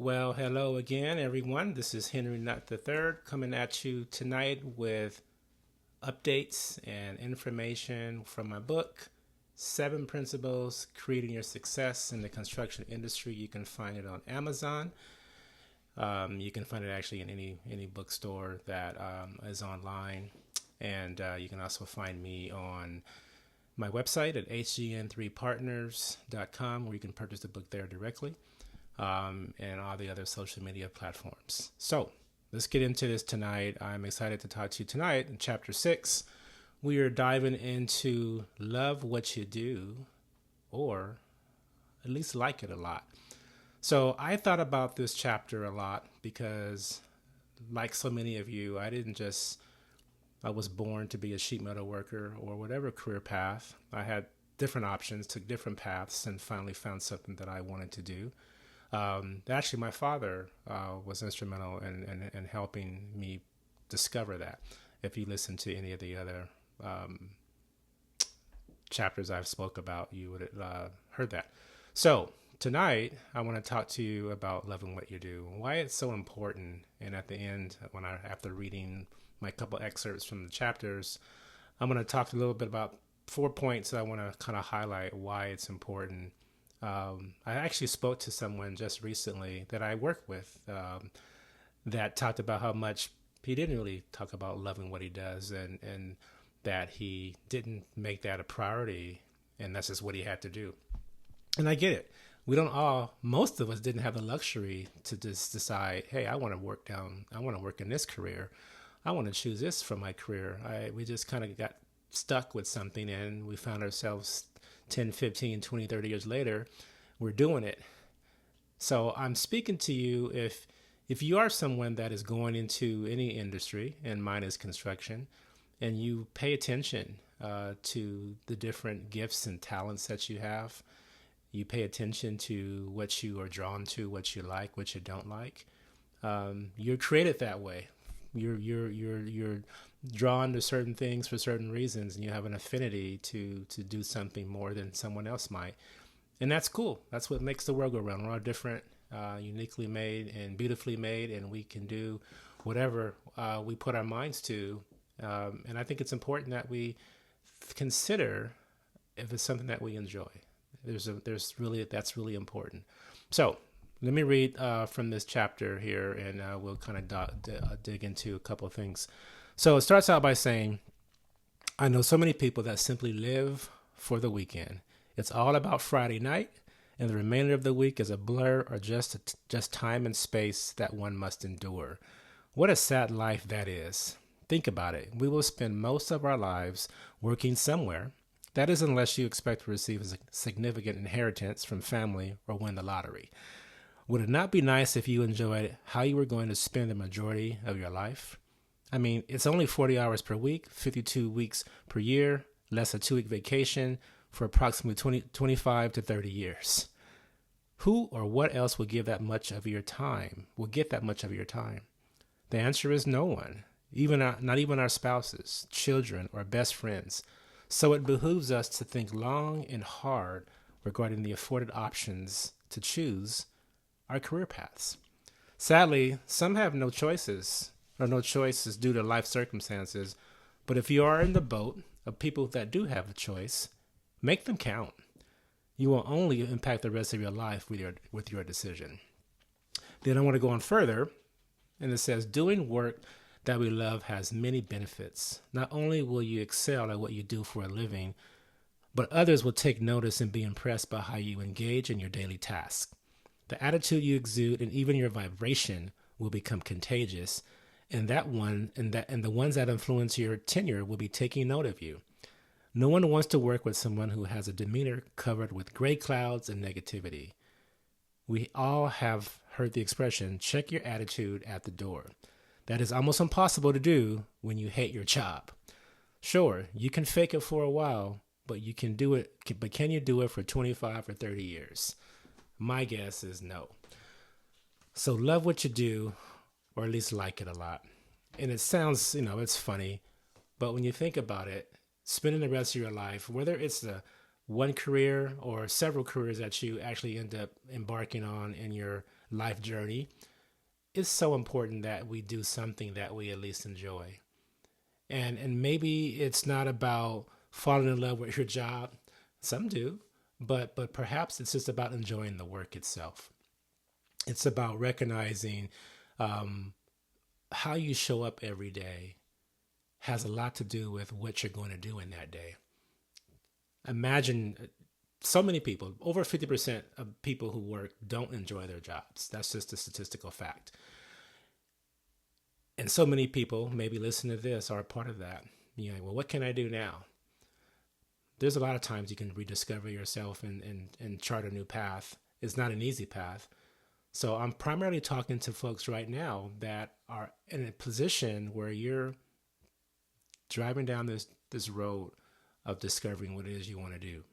Well, hello again, everyone. This is Henry Nutt III coming at you tonight with updates and information from my book, Seven Principles Creating Your Success in the Construction Industry. You can find it on Amazon. You can find it actually in any bookstore that is online. And you can also find me on my website at hgn3partners.com, where you can purchase the book there directly. And all the other social media platforms. So let's get into this tonight. I'm excited to talk to you tonight in chapter 6. We are diving into love what you do, or at least like it a lot. So I thought about this chapter a lot because, like so many of you, I was born to be a sheet metal worker or whatever career path. I had different options, took different paths, and finally found something that I wanted to do. Actually, my father was instrumental in helping me discover that. If you listen to any of the other chapters I've spoke about, you would have heard that. So tonight, I want to talk to you about loving what you do, why it's so important. And at the end, after reading my couple excerpts from the chapters, I'm going to talk a little bit about 4 points that I want to kind of highlight why it's important. I actually spoke to someone just recently that I work with that talked about how much he didn't really talk about loving what he does and that he didn't make that a priority, and that's just what he had to do. And I get it. Most of us didn't have the luxury to just decide, hey, I want to work in this career. I want to choose this for my career. We just kind of got stuck with something, and we found ourselves 10, 15, 20, 30 years later, we're doing it. So I'm speaking to you if you are someone that is going into any industry, and mine is construction, and you pay attention to the different gifts and talents that you have. You pay attention to what you are drawn to, what you like, what you don't like. You're created that way. You're drawn to certain things for certain reasons, and you have an affinity to do something more than someone else might. And that's cool. That's what makes the world go round. We're all different, uniquely made and beautifully made, and we can do whatever we put our minds to. And I think it's important that we consider if it's something that we enjoy. That's really important. So let me read from this chapter here, and we'll kind of dig into a couple of things. So it starts out by saying, I know so many people that simply live for the weekend. It's all about Friday night, and the remainder of the week is a blur or just time and space that one must endure. What a sad life that is. Think about it. We will spend most of our lives working somewhere. That is, unless you expect to receive a significant inheritance from family or win the lottery. Would it not be nice if you enjoyed how you were going to spend the majority of your life? I mean, it's only 40 hours per week, 52 weeks per year, less a 2-week vacation for approximately 25 to 30 years. Who or what else will give that much of your time, The answer is no one, not even our spouses, children, or best friends. So it behooves us to think long and hard regarding the afforded options to choose our career paths. Sadly, some have no choices due to life circumstances, but if you are in the boat of people that do have a choice, make them count. You will only impact the rest of your life with your decision. Then I want to go on further, and it says, doing work that we love has many benefits. Not only will you excel at what you do for a living, but others will take notice and be impressed by how you engage in your daily tasks. The attitude you exude and even your vibration will become contagious, and the ones that influence your tenure will be taking note of you. No one wants to work with someone who has a demeanor covered with gray clouds and negativity. We all have heard the expression, check your attitude at the door. That is almost impossible to do when you hate your job. Sure, you can fake it for a while, but can you do it for 25 or 30 years? My guess is no. So love what you do, or at least like it a lot. And it sounds, it's funny, but when you think about it, spending the rest of your life, whether it's the one career or several careers that you actually end up embarking on in your life journey, it's so important that we do something that we at least enjoy. And maybe it's not about falling in love with your job. Some do, but perhaps it's just about enjoying the work itself. It's about recognizing how you show up every day has a lot to do with what you're going to do in that day. Imagine so many people, over 50% of people who work don't enjoy their jobs. That's just a statistical fact. And so many people, maybe listening to this, are a part of that. You're like, well, what can I do now? There's a lot of times you can rediscover yourself and chart a new path. It's not an easy path. So I'm primarily talking to folks right now that are in a position where you're driving down this road of discovering what it is you want to do.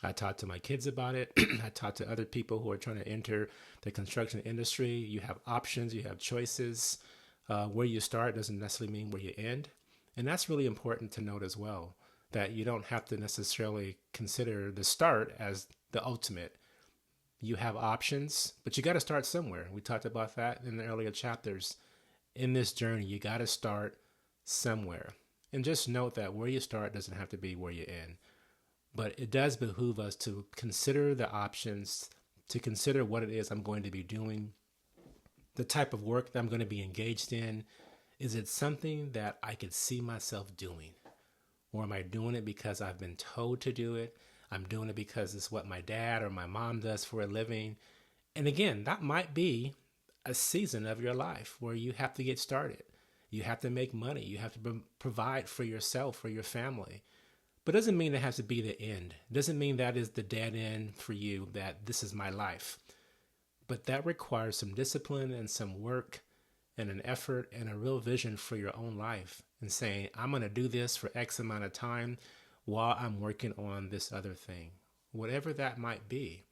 I talk to my kids about it. I talk to other people who are trying to enter the construction industry. You have options, you have choices. Where you start doesn't necessarily mean where you end. And that's really important to note as well, that you don't have to necessarily consider the start as the ultimate. You have options, but you got to start somewhere. We talked about that in the earlier chapters. In this journey, you got to start somewhere. And just note that where you start doesn't have to be where you end. But it does behoove us to consider the options, to consider what it is I'm going to be doing, the type of work that I'm going to be engaged in. Is it something that I could see myself doing? Or am I doing it because I've been told to do it? I'm doing it because it's what my dad or my mom does for a living. And again, that might be a season of your life where you have to get started. You have to make money. You have to provide for yourself, for your family. But it doesn't mean it has to be the end. It doesn't mean that is the dead end for you, that this is my life. But that requires some discipline and some work and an effort and a real vision for your own life, and saying, I'm going to do this for X amount of time while I'm working on this other thing, whatever that might be.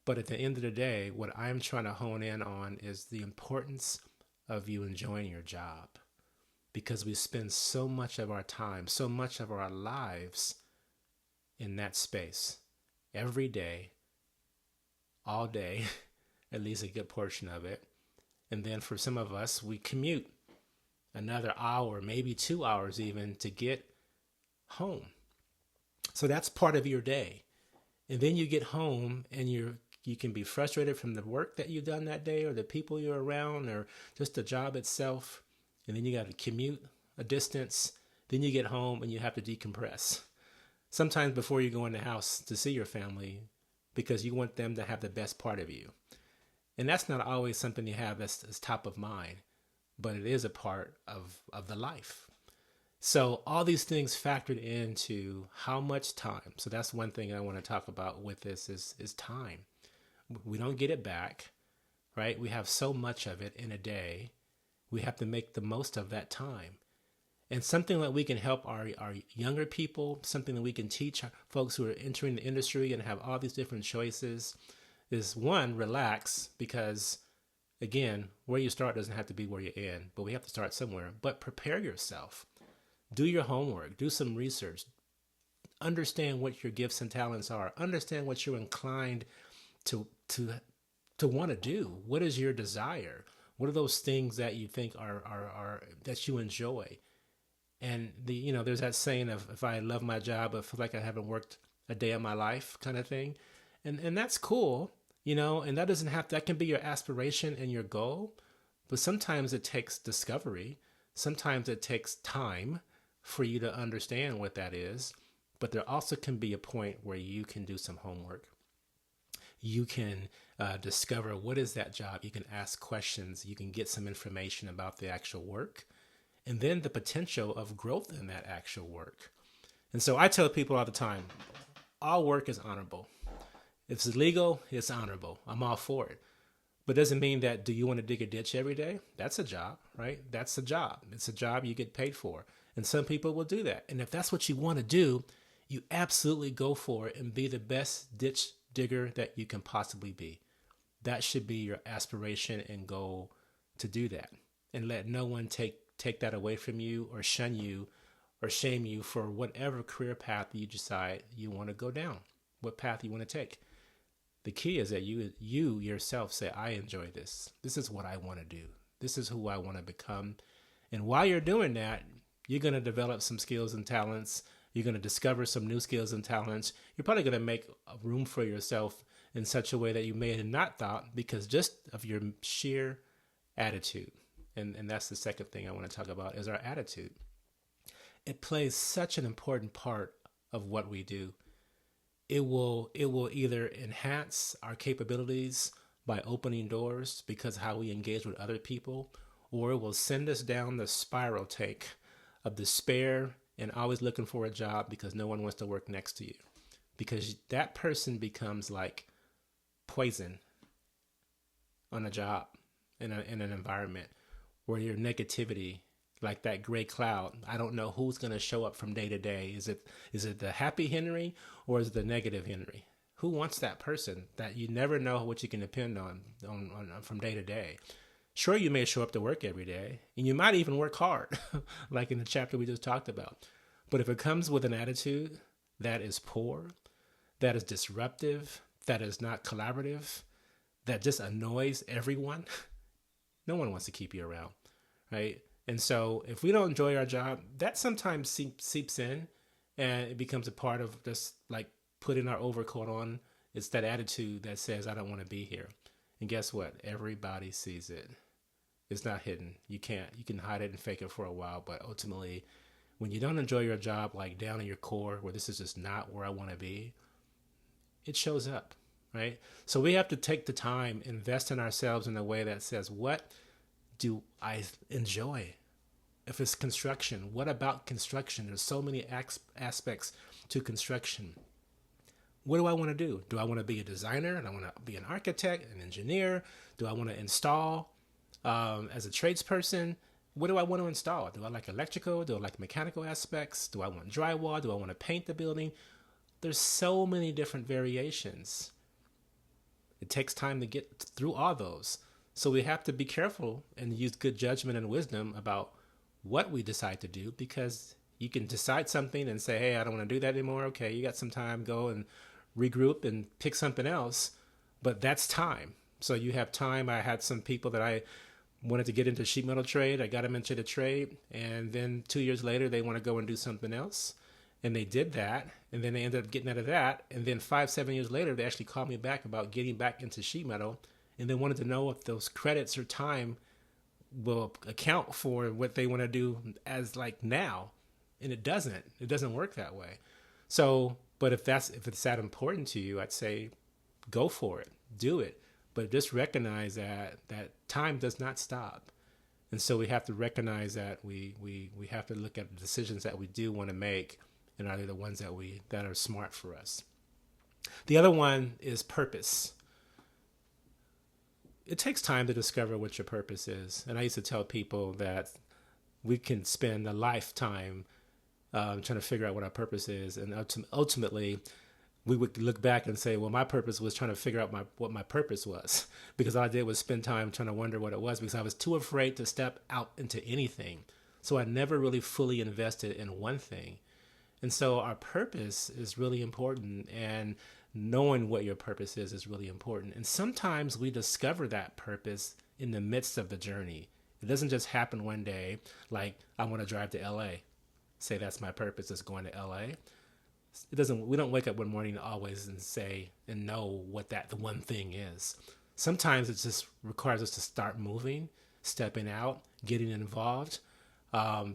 But at the end of the day, what I'm trying to hone in on is the importance of you enjoying your job, because we spend so much of our time, so much of our lives in that space every day, all day, at least a good portion of it. And then for some of us, we commute another hour, maybe 2 hours even, to get home. So that's part of your day. And then you get home and you can be frustrated from the work that you've done that day, or the people you're around, or just the job itself. And then you got to commute a distance. Then you get home and you have to decompress. Sometimes before you go in the house to see your family, because you want them to have the best part of you. And that's not always something you have that's top of mind, but it is a part of the life. So all these things factored into how much time. So that's one thing I want to talk about with this is time. We don't get it back, right? We have so much of it in a day. We have to make the most of that time. And something that we can help our younger people, something that we can teach folks who are entering the industry and have all these different choices, is one, relax, because again, where you start doesn't have to be where you end, but we have to start somewhere. But prepare yourself. Do your homework. Do some research. Understand what your gifts and talents are. Understand what you're inclined to want to do. What is your desire? What are those things that you think are that you enjoy? And there's that saying of, if I love my job, I feel like I haven't worked a day of my life, kind of thing. And that's cool, and that can be your aspiration and your goal. But sometimes it takes discovery. Sometimes it takes time for you to understand what that is. But there also can be a point where you can do some homework. You can discover what is that job. You can ask questions. You can get some information about the actual work. And then the potential of growth in that actual work. And so I tell people all the time, all work is honorable. If it's legal, it's honorable. I'm all for it. But it doesn't mean that, do you want to dig a ditch every day? That's a job, right? That's a job. It's a job you get paid for. And some people will do that. And if that's what you want to do, you absolutely go for it and be the best ditch digger that you can possibly be. That should be your aspiration and goal, to do that. And let no one take that away from you, or shun you, or shame you for whatever career path you decide you want to go down, what path you want to take. The key is that you yourself say, I enjoy this. This is what I want to do. This is who I want to become. And while you're doing that, you're going to develop some skills and talents. You're going to discover some new skills and talents. You're probably going to make a room for yourself in such a way that you may have not thought because just of your sheer attitude. And that's the second thing I want to talk about is our attitude. It plays such an important part of what we do. It will either enhance our capabilities by opening doors because of how we engage with other people, or it will send us down the spiral tank of despair and always looking for a job because no one wants to work next to you. Because that person becomes like poison on a job, in an environment where your negativity, like that gray cloud, I don't know who's going to show up from day to day. Is it the happy Henry or is it the negative Henry? Who wants that person that you never know what you can depend on from day to day? Sure, you may show up to work every day, and you might even work hard, like in the chapter we just talked about. But if it comes with an attitude that is poor, that is disruptive, that is not collaborative, that just annoys everyone, no one wants to keep you around, right? And so if we don't enjoy our job, that sometimes seeps in, and it becomes a part of just like putting our overcoat on. It's that attitude that says, I don't want to be here. And guess what? Everybody sees it. It's not hidden. You can hide it and fake it for a while, but ultimately, when you don't enjoy your job, like down in your core, where this is just not where I want to be, it shows up, right? So we have to take the time, invest in ourselves in a way that says, what do I enjoy? If it's construction, what about construction? There's so many aspects to construction. What do I want to do? Do I want to be a designer? Do I want to be an architect, an engineer? Do I want to install as a tradesperson? What do I want to install? Do I like electrical? Do I like mechanical aspects? Do I want drywall? Do I want to paint the building? There's so many different variations. It takes time to get through all those. So we have to be careful and use good judgment and wisdom about what we decide to do, because you can decide something and say, hey, I don't want to do that anymore. Okay, you got some time, go and regroup and pick something else. But that's time. So you have time. I had some people that I wanted to get into sheet metal trade. I got them into the trade. And then 2 years later, they want to go and do something else. And they did that. And then they ended up getting out of that. And then 5-7 years later, they actually called me back about getting back into sheet metal. And they wanted to know if those credits or time will account for what they want to do as like now. And it doesn't work that way. So, but if it's that important to you, I'd say go for it, do it. But just recognize that time does not stop. And so we have to recognize that we have to look at the decisions that we do want to make, and are they the ones that are smart for us. The other one is purpose. It takes time to discover what your purpose is. And I used to tell people that we can spend a lifetime trying to figure out what our purpose is. And ultimately, we would look back and say, well, my purpose was trying to figure out what my purpose was, because all I did was spend time trying to wonder what it was, because I was too afraid to step out into anything. So I never really fully invested in one thing. And so our purpose is really important, and knowing what your purpose is really important. And sometimes we discover that purpose in the midst of the journey. It doesn't just happen one day, like I want to drive to LA. Say that's my purpose, is going to LA. We don't wake up one morning always and say and know what the one thing is. Sometimes it just requires us to start moving, stepping out, getting involved,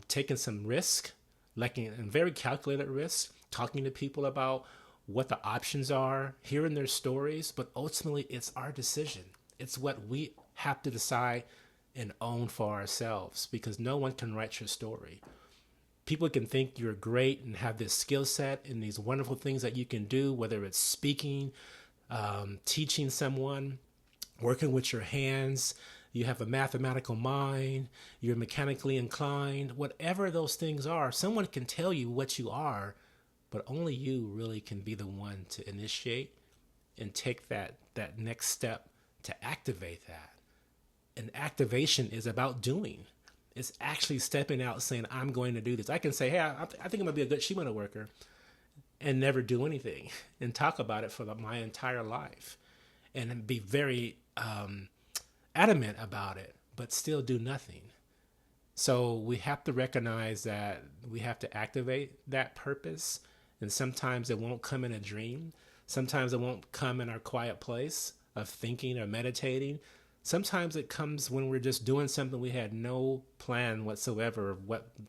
taking some risk, and very calculated risk, talking to people about what the options are, hearing their stories, but ultimately it's our decision. It's what we have to decide and own for ourselves, because no one can write your story. People can think you're great and have this skill set and these wonderful things that you can do, whether it's speaking, teaching someone, working with your hands, you have a mathematical mind, you're mechanically inclined, whatever those things are, someone can tell you what you are, but only you really can be the one to initiate and take that next step to activate that. And activation is about doing. It's actually stepping out saying, I'm going to do this. I can say, hey, I think I'm going to be a good Shimano worker, and never do anything and talk about it for my entire life. and be very adamant about it, but still do nothing. So we have to recognize that we have to activate that purpose. And sometimes it won't come in a dream. Sometimes it won't come in our quiet place of thinking or meditating. Sometimes it comes when we're just doing something we had no plan whatsoever of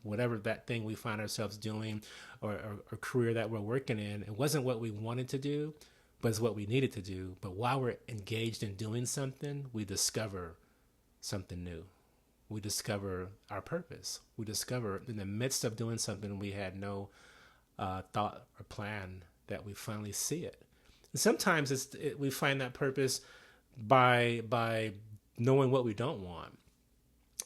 whatever that thing we find ourselves doing, or career that we're working in. It wasn't what we wanted to do, but it's what we needed to do. But while we're engaged in doing something, we discover something new. We discover our purpose. We discover in the midst of doing something we had no thought or plan, that we finally see it. And sometimes we find that purpose by knowing what we don't want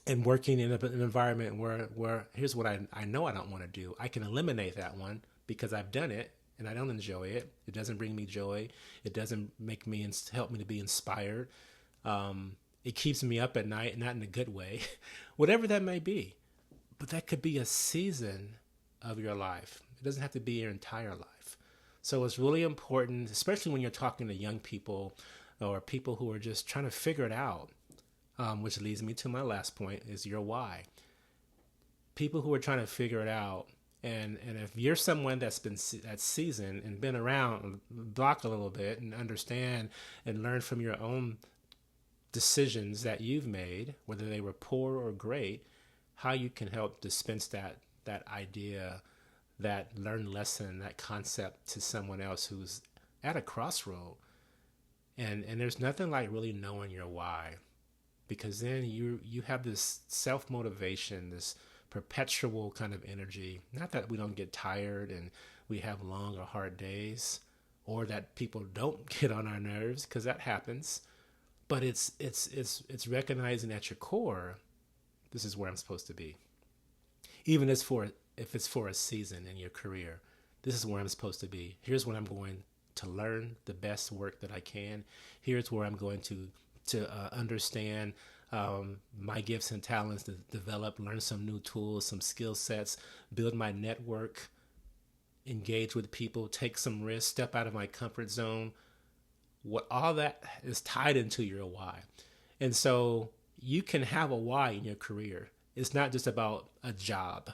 and working in an environment where here's what I know I don't want to do. I can eliminate that one because I've done it and I don't enjoy it. It doesn't bring me joy. It doesn't help me to be inspired. It keeps me up at night, not in a good way, whatever that may be. But that could be a season of your life. It doesn't have to be your entire life. So it's really important, especially when you're talking to young people or people who are just trying to figure it out, which leads me to my last point, is your why. People who are trying to figure it out, and if you're someone that's seasoned and been around the block a little bit and understand and learn from your own decisions that you've made, whether they were poor or great, how you can help dispense that idea, that learned lesson, that concept to someone else who's at a crossroad. And there's nothing like really knowing your why, because then you have this self-motivation, this perpetual kind of energy. Not that we don't get tired and we have long or hard days, or that people don't get on our nerves, because that happens. But it's recognizing at your core, this is where I'm supposed to be. Even if it's for a season in your career, this is where I'm supposed to be. Here's what I'm going to learn the best work that I can. Here's where I'm going to understand my gifts and talents, to develop, learn some new tools, some skill sets, build my network, engage with people, take some risks, step out of my comfort zone. All that is tied into your why. And so you can have a why in your career. It's not just about a job.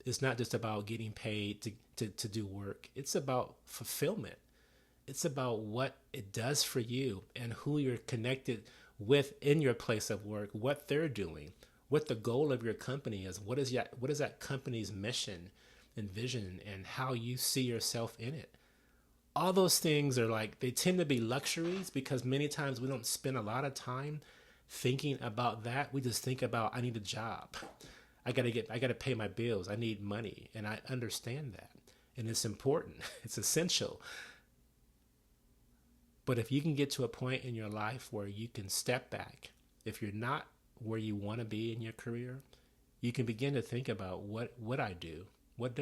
It's not just about getting paid to do work. It's about fulfillment. It's about what it does for you and who you're connected with in your place of work, what they're doing, what the goal of your company is, what is that company's mission and vision, and how you see yourself in it. All those things they tend to be luxuries, because many times we don't spend a lot of time thinking about that. We just think about, I need a job. I got to pay my bills. I need money. And I understand that. And it's important. It's essential. But if you can get to a point in your life where you can step back, if you're not where you want to be in your career, you can begin to think about what I do. What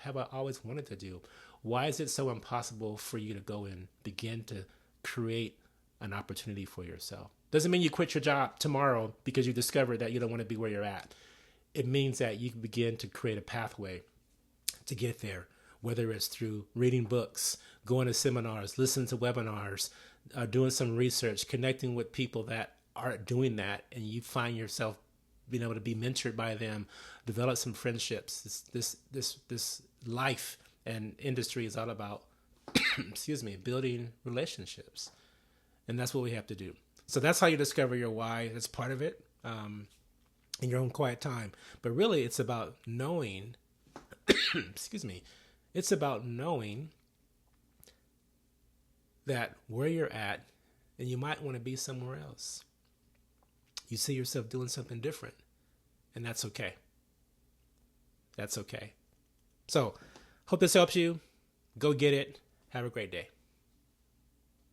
have I always wanted to do? Why is it so impossible for you to go and begin to create an opportunity for yourself? Doesn't mean you quit your job tomorrow because you discovered that you don't want to be where you're at. It means that you can begin to create a pathway to get there, whether it's through reading books, going to seminars, listening to webinars, doing some research, connecting with people that are doing that, and you find yourself being able to be mentored by them, develop some friendships. This life and industry is all about, building relationships. And that's what we have to do. So that's how you discover your why. That's part of it, in your own quiet time. But really, it's about knowing, it's about knowing that where you're at, and you might want to be somewhere else. You see yourself doing something different, and that's okay. That's okay. So, hope this helps you. Go get it. Have a great day.